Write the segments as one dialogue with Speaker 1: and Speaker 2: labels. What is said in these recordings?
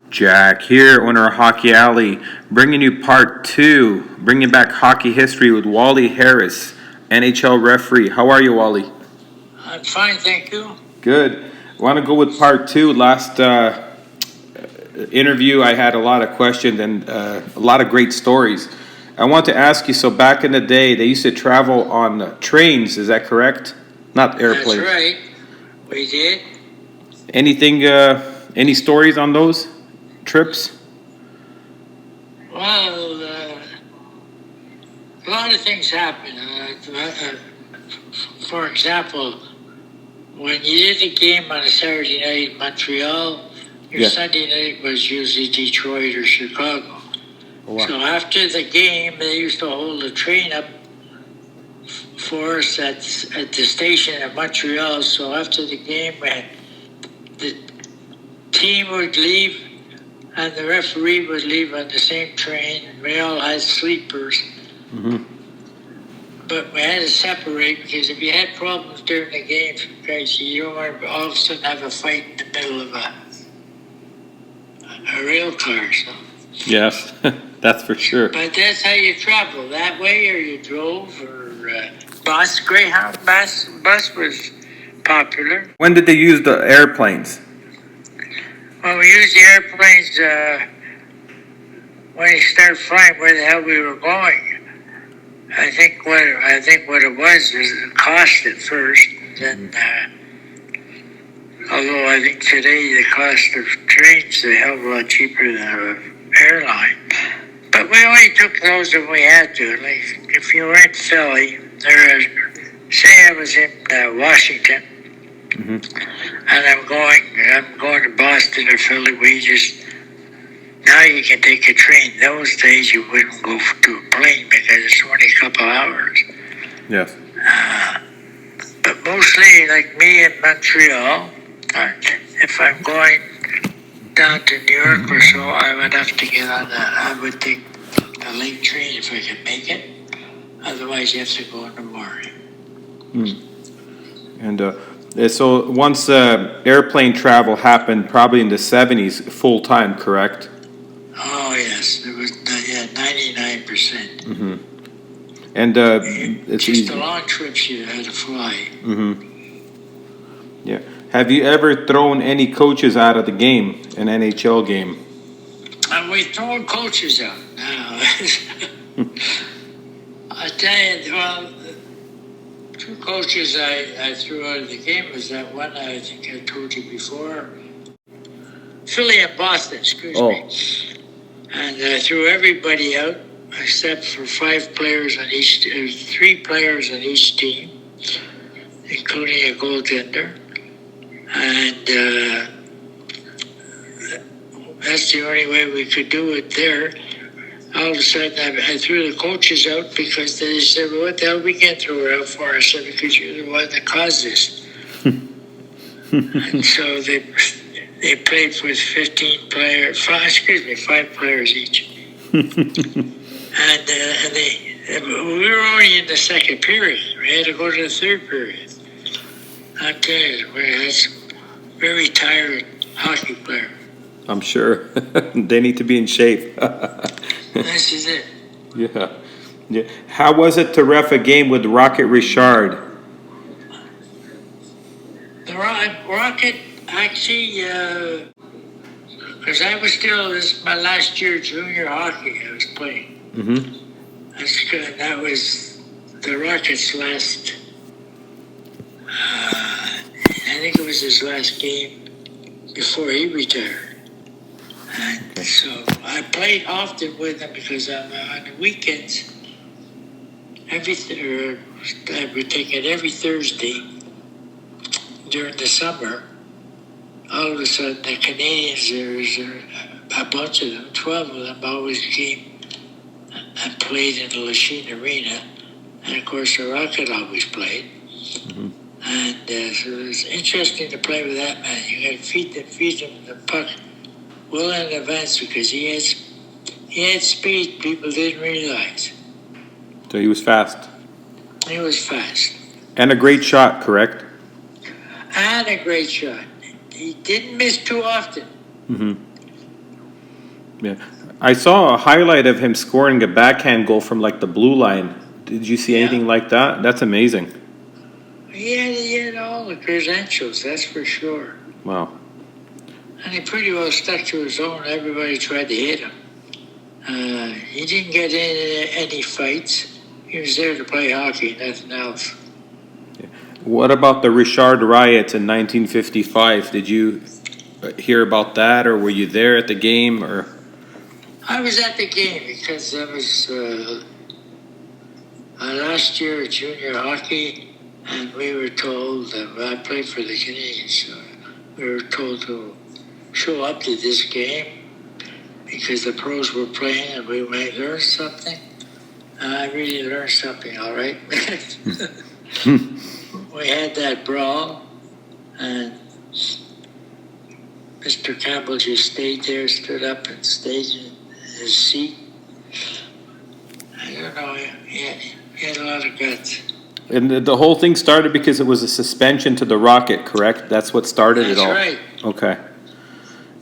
Speaker 1: Jack here, owner of Hockey Alley, bringing you part two, bringing back hockey history with Wally Harris, NHL referee. How are you, Wally?
Speaker 2: I'm fine, thank you.
Speaker 1: Good. I want to go with part two. Last interview, I had a lot of questions and a lot of great stories. I want to ask you, so back in the day, they used to travel on trains, is that correct? Not airplanes.
Speaker 2: That's right, we did.
Speaker 1: Anything, any stories on those trips?
Speaker 2: Well, a lot of things happen. For example, when you did a game on a Saturday night in Montreal, your Sunday night was usually Detroit or Chicago. Oh, wow. So after the game, they used to hold a train up for us at the station in Montreal. So after the game, the team would leave and the referee would leave on the same train. We all had sleepers. Mm-hmm. But we had to separate because if you had problems during the game, guys, you don't want to all of a sudden have a fight in the middle of a rail car. So.
Speaker 1: Yes, that's for sure.
Speaker 2: But that's how you travel, that way, or you drove, or bus. Greyhound bus was popular.
Speaker 1: When did they use the airplanes?
Speaker 2: Well, we used the airplanes when they started flying where the hell we were going. I think what it was the cost at first. Then, although I think today the cost of trains is a hell of a lot cheaper than an airline. But we only took those when we had to. Like if you were in Philly, say I was in Washington, mm-hmm. and I'm going to Boston or Philly. Now you can take a train. Those days you wouldn't go to a plane because it's only a couple hours.
Speaker 1: Yes.
Speaker 2: But mostly, like me in Montreal, if I'm going down to New York or so, I would have to get on I would take the late train if I could make it. Otherwise, you have to go in the morning.
Speaker 1: And so once airplane travel happened, probably in the 70s, full time, correct?
Speaker 2: Oh, yes. It was 99%.
Speaker 1: Mm-hmm. And it's
Speaker 2: just
Speaker 1: easy.
Speaker 2: The long trips you had to fly.
Speaker 1: Mm-hmm. Yeah. Have you ever thrown any coaches out of the game, an NHL game?
Speaker 2: We've thrown coaches out now. I tell you, well, two coaches I threw out of the game was that one I think I told you before. Philly and Boston, excuse me. And I threw everybody out except for 3 players on each team, including a goaltender. And that's the only way we could do it there. All of a sudden, I threw the coaches out because they said, well, what the hell we can't throw it out for? I said, because you're the one that caused this. And so they played with 5 players each. And we were only in the second period. We had to go to the third period. I'm telling you, we had some very tired hockey players.
Speaker 1: I'm sure. They need to be in shape.
Speaker 2: This is it.
Speaker 1: Yeah. How was it to ref a game with Rocket Richard?
Speaker 2: The Rocket, actually, because I was still, this is my last year junior hockey I was playing. Mm-hmm. That's good. That was the Rocket's last, I think it was his last game before he retired. And so I played often with him because on the weekends, I would take it every Thursday during the summer. All of a sudden, the Canadians, there's a bunch of them, 12 of them, always came and played in the Lachine Arena. And of course, the Rocket always played. Mm-hmm. And so it was interesting to play with that man. You got to feed him the puck well in advance because he had speed people didn't realize.
Speaker 1: So he was fast.
Speaker 2: He was fast.
Speaker 1: And a great shot, correct?
Speaker 2: And a great shot. He didn't miss too often.
Speaker 1: Mm-hmm. Yeah. I saw a highlight of him scoring a backhand goal from like the blue line. Did you see
Speaker 2: Yeah.
Speaker 1: anything like that? That's amazing.
Speaker 2: He had all the credentials, that's for sure.
Speaker 1: Wow.
Speaker 2: And he pretty well stuck to his own. Everybody tried to hit him. He didn't get in any fights. He was there to play hockey, nothing else.
Speaker 1: What about the Richard riots in 1955? Did you hear about that, or were you there at the game, or?
Speaker 2: I was at the game because that was last year of junior hockey, and we were told that I played for the Canadians. So we were told to show up to this game because the pros were playing and we might learn something. I really learned something, all right. We had that brawl, and Mr. Campbell just stayed there, stood up and stayed in his seat. I don't know, he had a lot of guts.
Speaker 1: And the whole thing started because it was a suspension to the Rocket, correct? That's what started
Speaker 2: That's
Speaker 1: it all.
Speaker 2: right.
Speaker 1: Okay.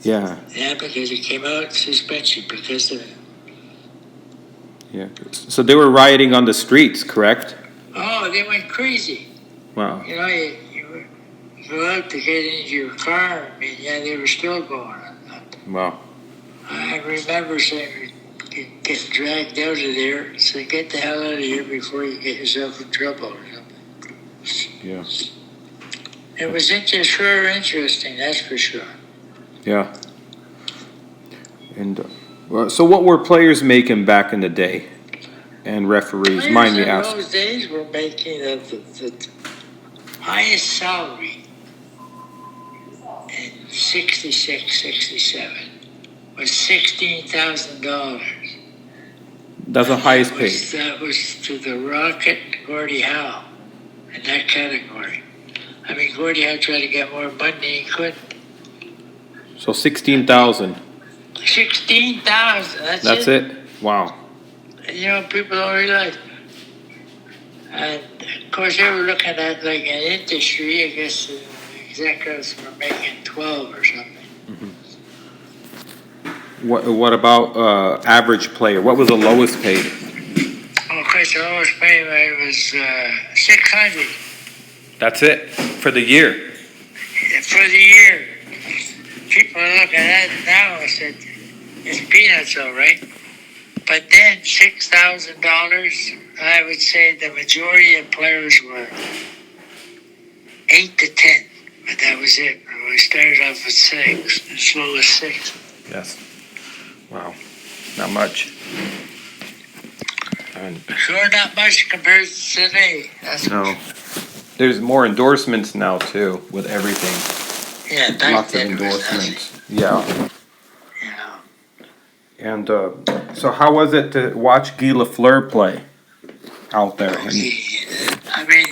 Speaker 1: Yeah.
Speaker 2: Yeah, because he came out suspension because of it.
Speaker 1: Yeah. So they were rioting on the streets, correct?
Speaker 2: Oh, they went crazy.
Speaker 1: Wow.
Speaker 2: You know, you go out to get into your car. I mean, yeah, they were still going on.
Speaker 1: Wow.
Speaker 2: I remember saying, getting dragged out of there. So get the hell out of here before you get yourself in trouble or something.
Speaker 1: Yeah.
Speaker 2: It was sure interesting, that's for sure.
Speaker 1: Yeah. And so, what were players making back in the day, and referees?
Speaker 2: Players
Speaker 1: Mind me
Speaker 2: in
Speaker 1: asking.
Speaker 2: those days were making the highest salary in 66, 67 was $16,000.
Speaker 1: That's the highest paid.
Speaker 2: That was to the Rocket and Gordie Howe in that category. I mean, Gordie Howe tried to get more money than he could.
Speaker 1: So 16,000.
Speaker 2: 16,000.
Speaker 1: That's it. Wow.
Speaker 2: You know, people don't realize. And of course, they were looking at like an industry. I guess the executives were making 12 or something.
Speaker 1: What about average player? What was the lowest paid?
Speaker 2: Oh, of course, the lowest pay was 600
Speaker 1: That's it for the year.
Speaker 2: for the year. People are looking at it now and said it's peanuts, all right. But then $6,000, I would say the majority of players were 8 to 10, but that was it. We started off with 6, as low as 6.
Speaker 1: Yes. Wow. Not much. And
Speaker 2: Sure, not much compared to today. That's
Speaker 1: no. There's more endorsements now too with everything.
Speaker 2: Yeah, back
Speaker 1: Lots of
Speaker 2: then it was
Speaker 1: endorsements. Yeah.
Speaker 2: nothing. You know.
Speaker 1: And so, how was it to watch Guy Lafleur play out there? And,
Speaker 2: I mean,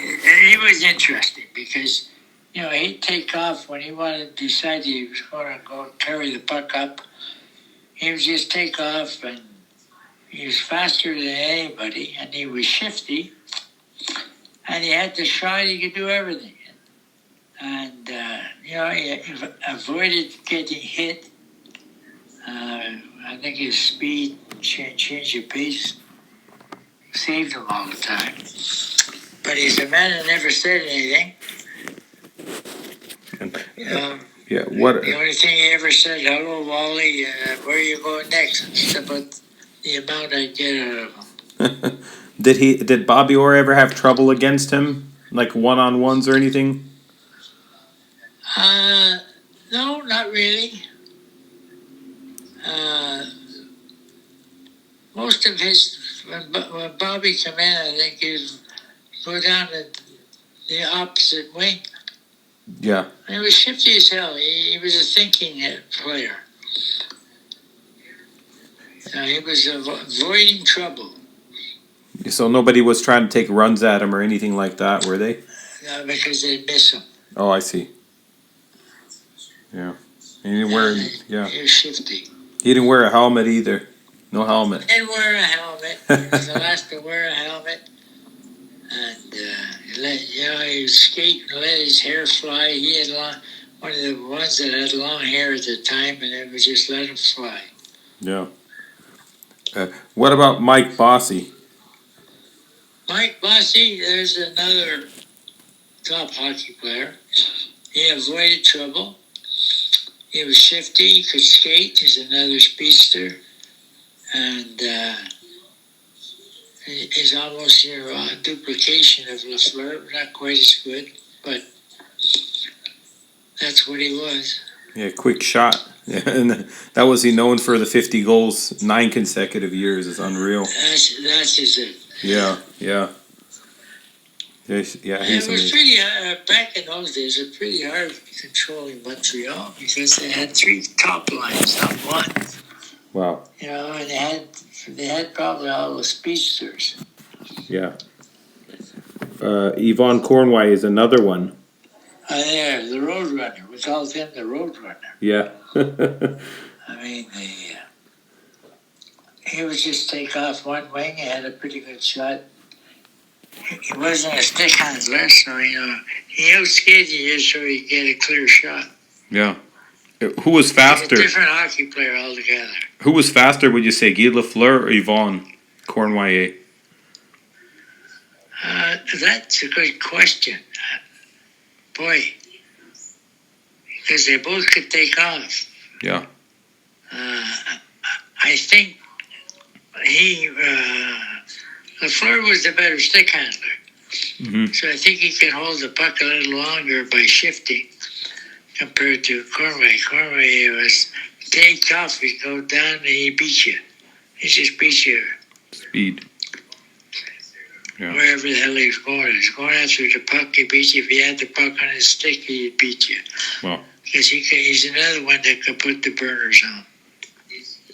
Speaker 2: he was interesting because, you know, he'd take off when he wanted to decide he was going to go carry the puck up. He would just take off, and he was faster than anybody, and he was shifty, and he had the shot. He could do everything, and you know, he avoided getting hit. I think his speed, change of pace, saved him all the time. But he's a man that never said anything.
Speaker 1: yeah. What?
Speaker 2: The only thing he ever said, "Hello, Wally, where are you going next?" It's about the amount I get out of him.
Speaker 1: Did Bobby Orr ever have trouble against him, like one-on-ones or anything?
Speaker 2: No, not really. Most of his, when Bobby came in, I think he'd go down to the opposite wing.
Speaker 1: Yeah.
Speaker 2: He was shifty as hell. He was a thinking player. He was avoiding trouble.
Speaker 1: So nobody was trying to take runs at him or anything like that, were they?
Speaker 2: Because they'd miss him.
Speaker 1: Oh, I see. Yeah. He didn't wear. Yeah.
Speaker 2: He was shifty.
Speaker 1: He didn't wear a helmet either. No helmet.
Speaker 2: He didn't wear a helmet. He was the last to wear a helmet. And he would skate and let his hair fly. He had one of the ones that had long hair at the time, and it would just let him fly.
Speaker 1: Yeah. What about Mike Bossy?
Speaker 2: Mike Bossy, there's another top hockey player. He avoided trouble. He was shifty. He could skate. He's another speedster. And he's almost a duplication of Lafleur. Not quite as good, but that's what he was.
Speaker 1: Yeah, quick shot. Yeah, and that was he known for the 50 goals, 9 consecutive years. Is unreal.
Speaker 2: That's just it.
Speaker 1: Yeah, yeah. Yeah, he's
Speaker 2: It was
Speaker 1: amazing.
Speaker 2: pretty back in those days. It was pretty hard controlling Montreal because they had three top lines, not one.
Speaker 1: Wow.
Speaker 2: You know, and they had probably all the speedsters.
Speaker 1: Yeah. Yvonne Cornway is another one.
Speaker 2: There, the Roadrunner. We called him the Roadrunner.
Speaker 1: Yeah.
Speaker 2: I mean, he would just take off one wing. He had a pretty good shot. He wasn't a stick handler, so he outskated you so he could get a clear shot.
Speaker 1: Yeah. Who was faster?
Speaker 2: He's a different hockey player altogether.
Speaker 1: Who was faster, would you say, Guy Lafleur or Yvonne Cornway?
Speaker 2: That's a good question. Boy, because they both could take off.
Speaker 1: Yeah.
Speaker 2: I think Lafleur was the better stick handler.
Speaker 1: Mm-hmm.
Speaker 2: So I think he can hold the puck a little longer by shifting compared to Cornway. Cornway was take off, he'd go down, and he beat you. He just beat you.
Speaker 1: Speed. Yeah.
Speaker 2: Wherever the hell he was going. He was going after the puck, he beat you. If he had the puck on his stick, he'd beat you.
Speaker 1: Wow.
Speaker 2: Because he's another one that could put the burners on.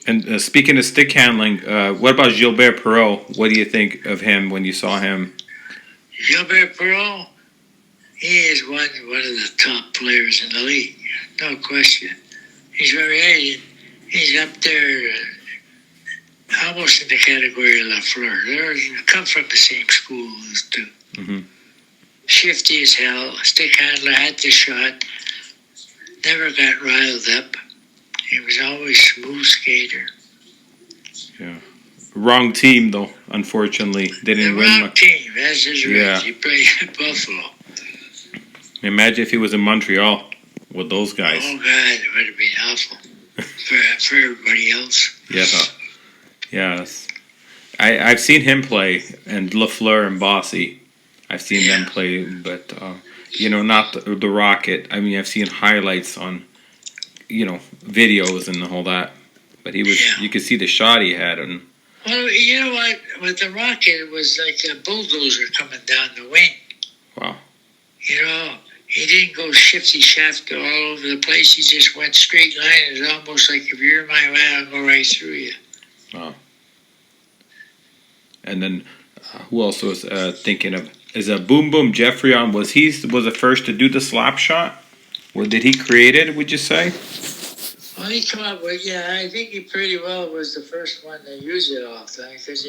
Speaker 1: And speaking of stick handling, what about Gilbert Perreault? What do you think of him when you saw him?
Speaker 2: Gilbert Perreault, he is one of the top players in the league. No question. He's very he's up there almost in the category of Lafleur. They come from the same school as two.
Speaker 1: Mm-hmm.
Speaker 2: Shifty as hell, stick handler, had the shot, never got riled up. He was always a smooth skater.
Speaker 1: Yeah. Wrong team, though, unfortunately. They didn't win
Speaker 2: wrong
Speaker 1: much.
Speaker 2: team, that's his
Speaker 1: Yeah.
Speaker 2: right. He played at Buffalo.
Speaker 1: Imagine if he was in Montreal with those guys.
Speaker 2: Oh, God, it would have been awful for everybody else.
Speaker 1: Yeah. Yes. I've seen him play, and Lafleur and Bossy. I've seen them play, but, not the Rocket. I mean, I've seen highlights on, videos and all that. But you could see the shot he had. And
Speaker 2: well, you know what? With the Rocket, it was like a bulldozer coming down the wing.
Speaker 1: Wow.
Speaker 2: He didn't go shifty shaft all over the place. He just went straight line. It was almost like if you're my man, I'll go right through you.
Speaker 1: Wow. And then who else was thinking of? Is a Boom Boom Jeffrey was the first to do the slap shot? Or did he create it, would you say?
Speaker 2: Well, he come up with, I think he pretty well was the first one to use it all the time because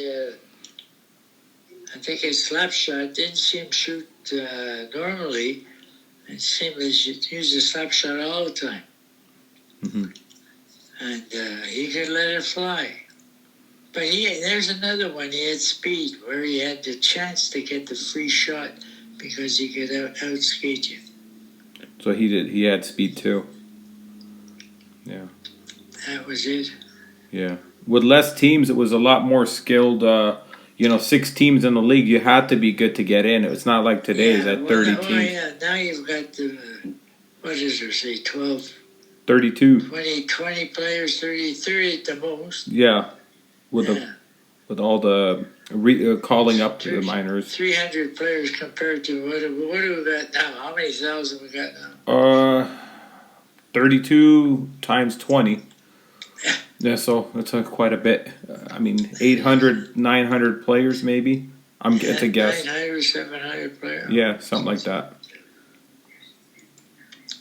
Speaker 2: I think his slap shot didn't see him shoot normally. It seemed he used the slap shot all the time.
Speaker 1: Mm-hmm.
Speaker 2: And he could let it fly. But there's another one. He had speed where he had the chance to get the free shot because he could outskate you.
Speaker 1: So he had speed too. Yeah.
Speaker 2: That was it.
Speaker 1: Yeah. With less teams, it was a lot more skilled. 6 teams in the league, you had to be good to get in. It's not like today's at 30 teams.
Speaker 2: Yeah, now you've got what does there say, 12?
Speaker 1: 32.
Speaker 2: 20 players, 30 at the most.
Speaker 1: Yeah. With all the calling up to the minors.
Speaker 2: 300 players compared to what do we got now? How many thousand we got now?
Speaker 1: 32 times 20. Yeah, so that's quite a bit. 800, 900 players maybe. It's a guess.
Speaker 2: 900, 700 players.
Speaker 1: Yeah, something like that.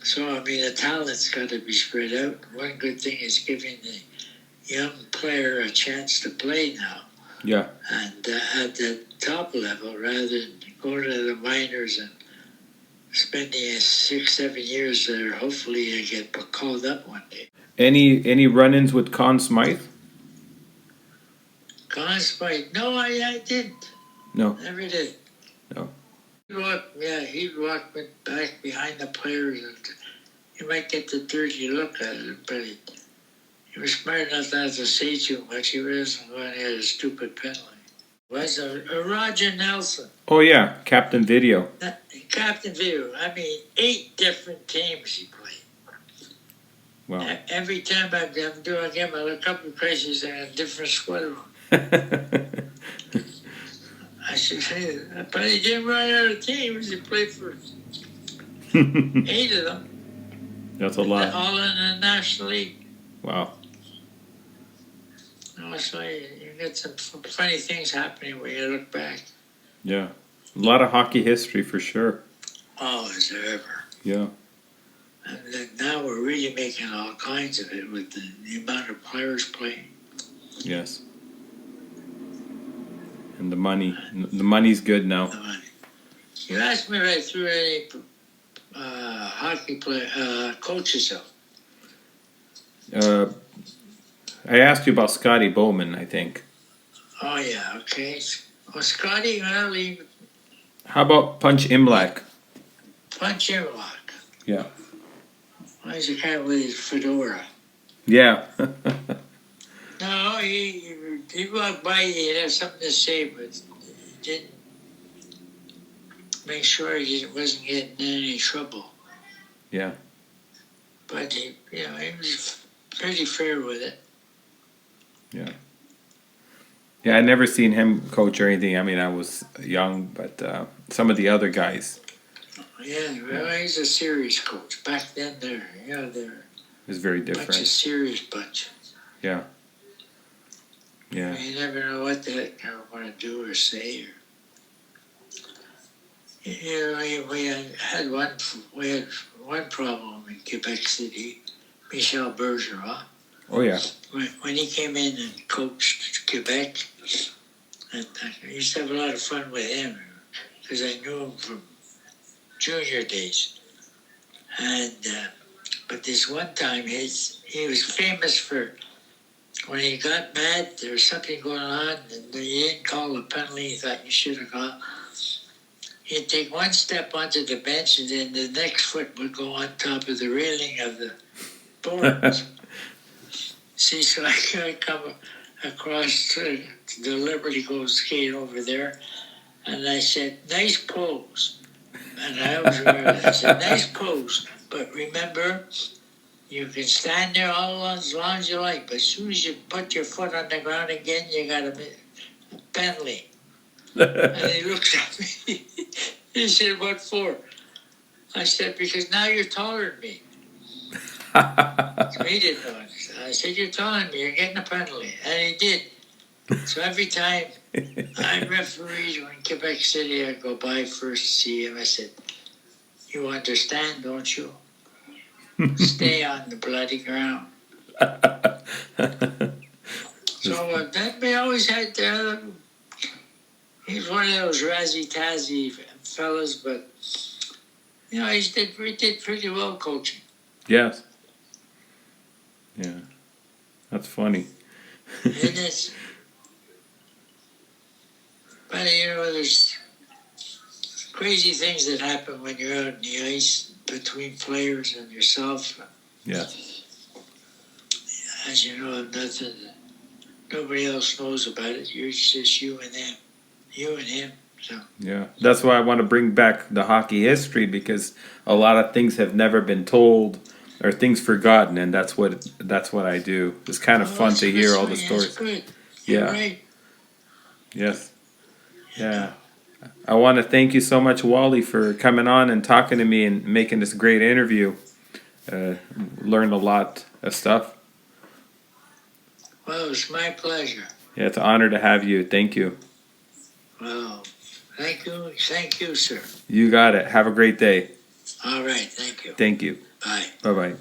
Speaker 2: So, the talent's got to be spread out. One good thing is giving the young player a chance to play now.
Speaker 1: Yeah.
Speaker 2: And at the top level rather than going to the minors and spending 6-7 years there. Hopefully they get called up one day.
Speaker 1: Any run-ins with Conn Smythe?
Speaker 2: Conspite. No, I didn't.
Speaker 1: No.
Speaker 2: Never did.
Speaker 1: No.
Speaker 2: He'd walk back behind the players, and you might get the dirty look at it, but he was smart enough not to say too much. He wasn't going to have a stupid penalty. Was a Roger Nelson.
Speaker 1: Oh yeah, Captain Video.
Speaker 2: Captain Video. I mean, 8 different teams he played.
Speaker 1: Wow.
Speaker 2: Every time I'm doing a game, I look up in places and a different squad. I should say that. But he didn't run out of teams. He played for 8 of them.
Speaker 1: That's a lot.
Speaker 2: All in the National League.
Speaker 1: Wow.
Speaker 2: So you get some funny things happening when you look back.
Speaker 1: Yeah. A lot of hockey history for sure.
Speaker 2: Oh, is there ever?
Speaker 1: Yeah.
Speaker 2: And then now we're really making all kinds of it with the amount of players playing.
Speaker 1: Yes. And the money. The money's good now.
Speaker 2: The money. You asked me if I threw any hockey coaches out.
Speaker 1: I asked you about Scotty Bowman, I think.
Speaker 2: Oh, yeah, okay. Well, Scotty, well,
Speaker 1: How about Punch Imlach?
Speaker 2: Punch Imlach.
Speaker 1: Yeah.
Speaker 2: Well, he's a guy with his fedora.
Speaker 1: Yeah.
Speaker 2: No, he walked by, he'd have something to say, but he didn't make sure he wasn't getting in any trouble.
Speaker 1: Yeah.
Speaker 2: But he was pretty fair with it.
Speaker 1: Yeah. Yeah, I never seen him coach or anything. I mean, I was young, but some of the other guys.
Speaker 2: Yeah, well, he's a serious coach. Back then, they're
Speaker 1: It was very
Speaker 2: a bunch
Speaker 1: different.
Speaker 2: of serious bunch.
Speaker 1: Yeah. Yeah.
Speaker 2: You never know what the heck they're going to do or say. We had one problem in Quebec City. Michel Bergeron.
Speaker 1: Oh yeah.
Speaker 2: When he came in and coached Quebec, and I used to have a lot of fun with him because I knew him from junior days. And but this one time, he was famous for when he got mad. There was something going on, and he didn't call a penalty. He thought you should have called. He'd take one step onto the bench, and then the next foot would go on top of the railing of the boards. See, so I come across to the Liberty Gold skate over there, and I said, "Nice pose." And I always remember that. I said, "Nice pose, but remember, you can stand there as long as you like, but as soon as you put your foot on the ground again, you got a penalty." And he looks at me. He said, "What for?" I said, "Because now you're taller than me." So he didn't know it. I said, "You're taller than me. You're getting a penalty." And he did. So every time I refereed in Quebec City, I go by first to see him. I said, "You understand, don't you? Stay on the bloody ground." So then we always had he's one of those razzy-tazzy fellas, but he did pretty well coaching.
Speaker 1: Yes. Yeah. That's funny.
Speaker 2: And but there's crazy things that happen when you're out on the ice between players and yourself.
Speaker 1: Yeah.
Speaker 2: As you know, nobody else knows about it. It's just you and them, you and him. So.
Speaker 1: Yeah. That's why I want to bring back the hockey history, because a lot of things have never been told or things forgotten, and that's what I do. It's kind of fun to hear all the stories.
Speaker 2: That's good. You're right.
Speaker 1: Yes. Yeah. I want to thank you so much, Wally, for coming on and talking to me and making this great interview. Learned a lot of stuff.
Speaker 2: Well, it's my pleasure.
Speaker 1: Yeah, it's an honor to have you. Thank you.
Speaker 2: Well, thank you, sir.
Speaker 1: You got it. Have a great day.
Speaker 2: All right, thank you.
Speaker 1: Thank you.
Speaker 2: Bye.
Speaker 1: Bye-bye.